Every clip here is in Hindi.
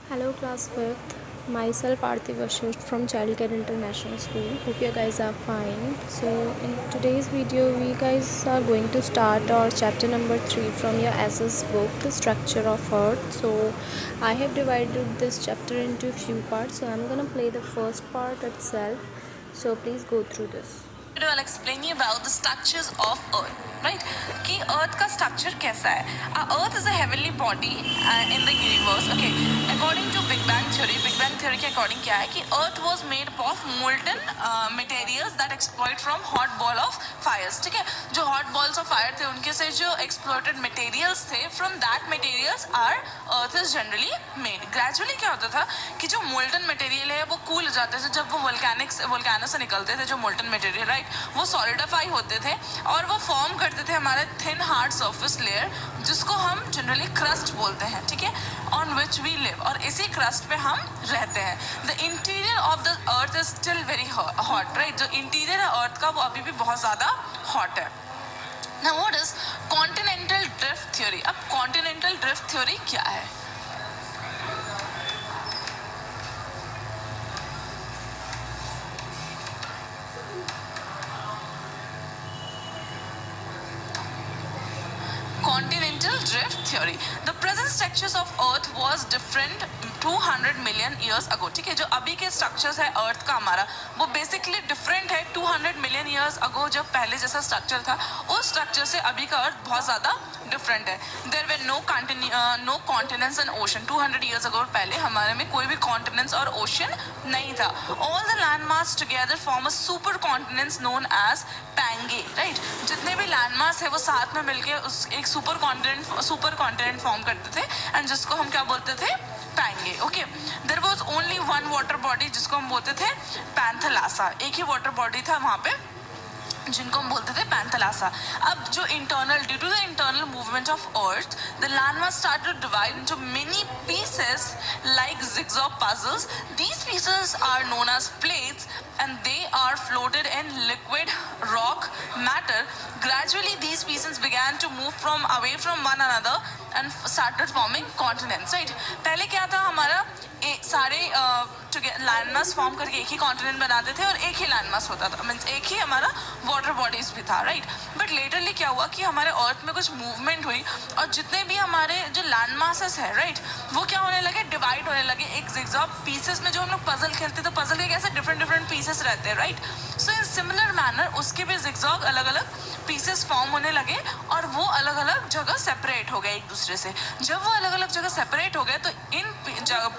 Hello class 5th, myself Aarti Vashisht from Childcare International School. Hope you guys are fine. So in today's video we guys are going to start our chapter number 3 from your SS book, The Structure of Earth. So I have divided this chapter into a few parts. So I'm gonna play the first part itself. So please go through this. I'll explain you about the structures of Earth, right? कि Earth का structure कैसा है? Earth is a heavenly body in the universe. Okay, according to Big Bang theory के according क्या है कि Earth was made of molten materials that exploit from hot ball of fires. ठीक है? जो hot balls of fire थे उनके से जो exploited materials थे, from that materials our Earth is generally made. Gradually क्या होता था कि जो molten material है वो cool हो जाते थे जब वो volcano से निकलते थे जो molten material, right? वो सॉलिडिफाई होते थे और वो फॉर्म करते थे हमारे थिन हार्ड सरफेस लेयर जिसको हम जनरली क्रस्ट बोलते हैं, ठीक है, ऑन विच वी लिव, और इसी क्रस्ट पे हम रहते हैं. The interior of the earth is still very hot, right? जो इंटीरियर है अर्थ का वो अभी भी बहुत ज़्यादा हॉट है. Now what is continental drift theory? अब कॉन्टिनेंटल ड्रिफ्ट थ्योरी क्या है? Continental drift theory. The present structures of Earth was different 200 million years ago. ठीक है, जो अभी के structures है Earth का हमारा वो basically different है 200 million years ago. जब पहले जैसा structure था उस structure से अभी का Earth बहुत ज़्यादा different है. There were no continents and ocean. 200 years ago पहले हमारे में कोई भी continents और ocean नहीं था. All the landmass together form a supercontinents known as Pangaea, right? जितने भी landmass है वो साथ में मिलके उस एक सुपर कॉन्टिनेंट फॉर्म करते थे एंड जिसको हम क्या बोलते थे? Pangaea. Okay, there was only one water body जिसको हम बोलते थे पैंथेलासा. एक ही वाटर बॉडी था वहाँ पे जिनको हम बोलते थे पैंथेलासा. अब जो internal due to the internal movement of earth the land mass started to divide into many pieces like jigsaw puzzles. These pieces are known as plates and they are floated in liquid rock matter. Gradually these pieces began to move from away from one another and started forming continents, right? पहले क्या था हमारा सारे लैंडमास फॉर्म करके एक ही कॉन्टिनेंट बनाते थे और एक ही लैंडमास होता था, मीन्स एक ही हमारा वाटर बॉडीज भी था, राइट? बट लेटरली क्या हुआ कि हमारे अर्थ में कुछ मूवमेंट हुई और जितने भी हमारे जो लैंड मासेस है, राइट, वो क्या होने लगे? डिवाइड होने लगे एक जिगजॉग पीसेस में. जो हम लोग पजल खेलते तो पजल के कैसे डिफरेंट डिफरेंट पीसेस रहते हैं, right? So in similar manner उसके भी जिगजॉग अलग अलग पीसेस फॉर्म होने लगे और वो अलग अलग जगह सेपरेट हो गए एक दूसरे से. जब वो अलग अलग जगह सेपरेट हो गए तो इन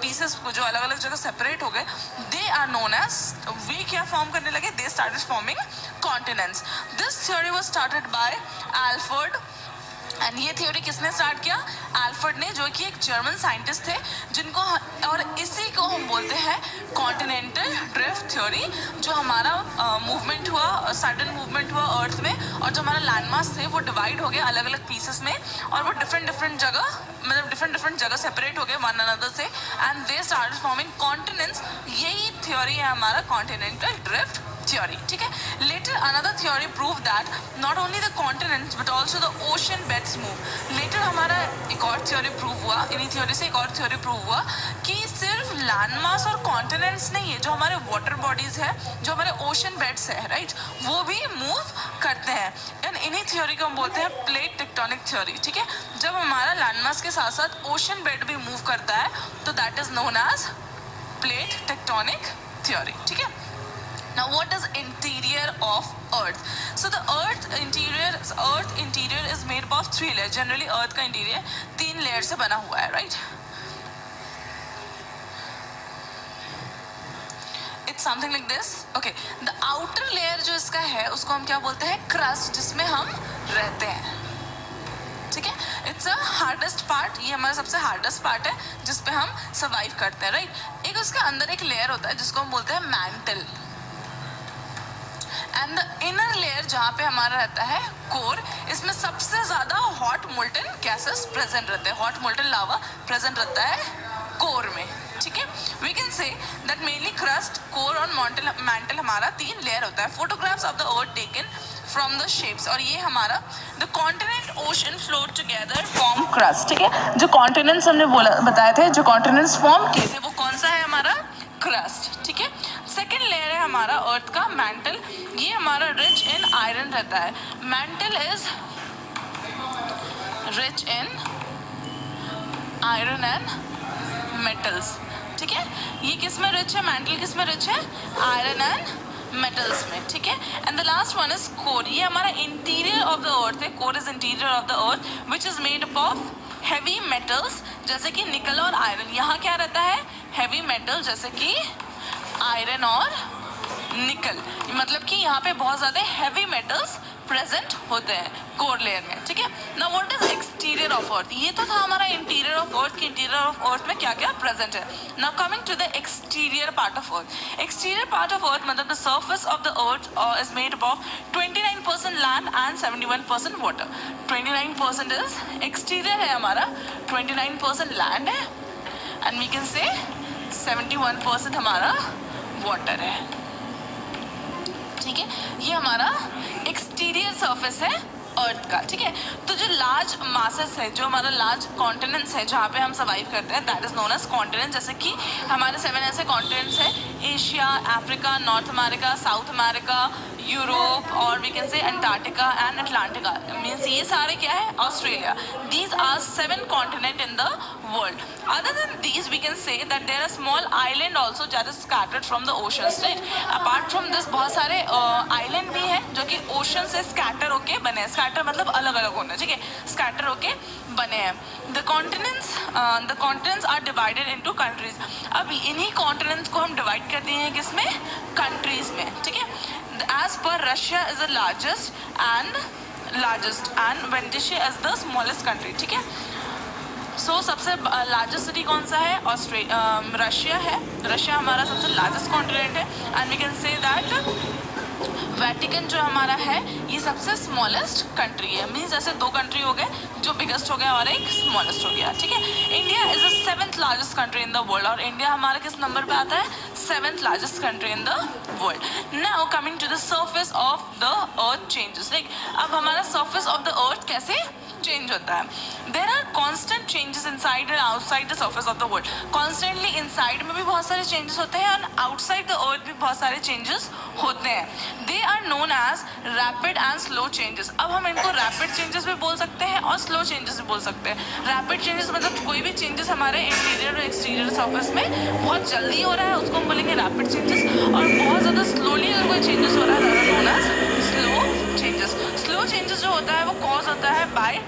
पीसेस को जो अलग अलग जगह सेपरेट हो गए दे आर नोन एज, वे क्या फॉर्म करने लगे? They started forming continents. This theory was started by Alfred. And ये थ्योरी किसने स्टार्ट किया? एल्फ्रेड ने, जो कि एक जर्मन साइंटिस्ट थे जिनको, और इसी को हम बोलते हैं कॉन्टिनेंटल ड्रिफ्ट थ्योरी. जो हमारा मूवमेंट हुआ, सडन मूवमेंट हुआ अर्थ में और जो हमारा लैंडमास थे वो डिवाइड हो गए अलग अलग पीसेस में और वो डिफरेंट जगह, मतलब डिफरेंट जगह सेपरेट हो गए वन अनदर से and they started forming continents. यही थ्योरी है हमारा कॉन्टिनेंटल ड्रिफ्ट theory, ठीक है. Later another theory proved that not only the continents but also the ocean beds move. Later हमारा एक और theory prove हुआ, इन्हीं theory से एक और theory prove हुआ कि सिर्फ land mass और continents नहीं है, जो हमारे water bodies है, जो हमारे ocean beds है, right, वो भी move करते हैं. एंड इन्हीं theory को हम बोलते हैं plate tectonic theory, ठीक है. जब हमारा land mass के साथ साथ ocean bed भी move करता है तो that is known as plate tectonic theory, ठीक है. Now what is interior of earth? So the earth interior is made up of 3 layers. Generally earth का interior 3 layer से बना हुआ है, right? It's something like this. Okay, the outer layer जो इसका है उसको हम क्या बोलते हैं? crust, जिसमें हम रहते हैं, ठीक है. इट्स अ हार्डेस्ट पार्ट, ये हमारा सबसे हार्डेस्ट पार्ट है जिसपे हम सर्वाइव करते हैं, राइट? एक उसके अंदर एक लेयर होता है जिसको हम बोलते हैं mantle. And the inner layer जहाँ पे हमारा रहता है कोर, इसमें सबसे ज़्यादा हॉट मोल्टन गैसेस प्रेजेंट रहते हैं, हॉट मोल्टन लावा प्रेजेंट रहता है कोर में, ठीक है. We can say that mainly crust, core और मैंटल हमारा 3 लेयर होता है. Photographs of the earth taken from the shapes. और ये हमारा the continent ocean float together form crust, ठीक है। जो कॉन्टिनेंट्स हमने बताए थे, जो कॉन्टिनेंट्स फॉर्म किए थे वो कौन सा है हमारा क्रस्ट, ठीक है। सेकेंड लेयर है हमारा अर्थ का मैंटल, ये हमारा रिच इन आयरन रहता है। Mantle is rich in iron and metals, ठीक है। ये किस में रिच है, मैंटल किस में रिच है, आयरन एंड मेटल्स में, ठीक है। And the last one is core, ये हमारा इंटीरियर ऑफ द अर्थ है। Core is interior of the earth which is made up of heavy metals जैसे कि निकल और आयरन। यहाँ क्या रहता है, हैवी मेटल जैसे कि आयरन और निकल, मतलब कि यहाँ पे बहुत ज़्यादा हैवी मेटल्स प्रेजेंट होते हैं कोर लेयर में, ठीक है। Now what is exterior of earth, ये तो था हमारा इंटीरियर ऑफ अर्थ कि इंटीरियर ऑफ अर्थ में क्या क्या प्रेजेंट है। Now coming to the exterior part of earth. Exterior part of earth मतलब the surface of the earth is made up of 29% land and 71% water. 29% is exterior है हमारा, 29% लैंड है एंड वी कैन से 71% हमारा वाटर है, ठीक है। ये हमारा एक्सटीरियर सरफेस है अर्थ का, ठीक है। तो जो लार्ज मासेस है, जो हमारा लार्ज कॉन्टिनेंट्स है जहाँ पे हम सर्वाइव करते हैं, that is known as continent. जैसे कि हमारे 7 ऐसे कॉन्टिनेंट्स है, Asia, Africa, North America, South America, Europe और we can say Antarctica and Atlantica. Means ये सारे क्या है, Australia. These are 7 continent in the world. Other than these we can say that there are small island also that is scattered from the oceans, right. Apart from this बहुत सारे आइलैंड भी हैं जो कि ओशन से स्कैटर होके बने हैं। स्कैटर मतलब अलग अलग होना, ठीक है, स्कैटर होके बने हैं। The continents are divided into countries. अब इन्हीं कॉन्टिनेंट्स को हम डिवाइड कर दिए हैं किसमें, कंट्रीज में, ठीक है। As per Russia is the largest and Venetian is the smallest country, ठीक है। सो सबसे लार्जेस्ट सिटी कौन सा है, रशिया है। रशिया हमारा सबसे लार्जेस्ट कॉन्टिनेंट है and we can say that Vatican जो हमारा है ये सबसे स्मॉलेस्ट कंट्री है। मीन्स जैसे 2 कंट्री हो गए, जो बिगेस्ट हो गया और एक स्मॉलेस्ट हो गया, ठीक है। India is the 7th largest country in the world और इंडिया हमारा किस नंबर पे आता है, 7th largest country in the world. Now coming to the surface of the earth changes, like अब हमारा सर्फेस ऑफ द अर्थ कैसे चेंज होता है। There are constant changes inside and outside the surface of the world. Constantly inside में भी बहुत सारे चेंजेस होते हैं और आउटसाइड द अर्थ भी बहुत सारे चेंजेस होते हैं। They are known as rapid and slow changes. अब हम इनको रैपिड चेंजेस भी बोल सकते हैं और स्लो चेंजेस भी बोल सकते हैं। रैपिड चेंजेस मतलब कोई भी चेंजेस हमारे इंटीरियर और एक्सटीरियर सर्फेस में बहुत जल्दी हो रहा है उसको हम बोलेंगे रैपिड चेंजेस, और बहुत ज़्यादा स्लोली अगर कोई चेंजेस हो रहा है that are known as slow changes. Slow changes जो होता है वो कॉज होता है by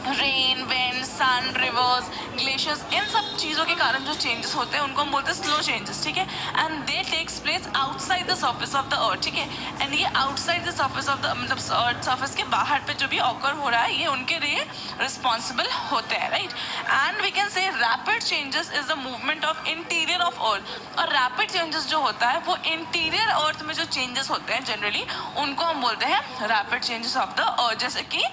rain, wind, sun, rivers, glaciers, इन सब चीज़ों के कारण जो चेंजेस होते हैं उनको हम बोलते हैं स्लो चेंजेस, ठीक है। And they takes place outside the surface of the earth, ठीक है। एंड ये outside the surface of the मतलब अर्थ सर्फेस के बाहर पे जो भी ऑकर हो रहा है ये उनके लिए रिस्पॉन्सिबल होते हैं, right. And we can say rapid changes is the movement of interior of earth. और रैपिड चेंजेस जो होता है वो इंटीरियर अर्थ में जो चेंजेस होते हैं जनरली उनको हम बोलते हैं रैपिड चेंजेस ऑफ द अर्थ। जैसे कि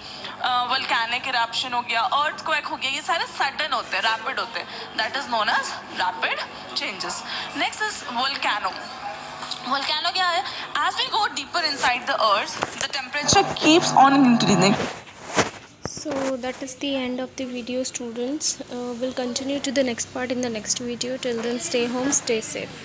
वोल्केनिक इरप्शन हो गया, अर्थक्वेक हो गया, ये सारे सडन होते हैं, रैपिड होते हैं, that is known as rapid changes. Next is volcano. Volcano क्या है, as we go deeper inside the earth the temperature keeps on increasing. So that is the end of the video, students. We'll continue to the next part in the next video. Till then, stay home, stay safe.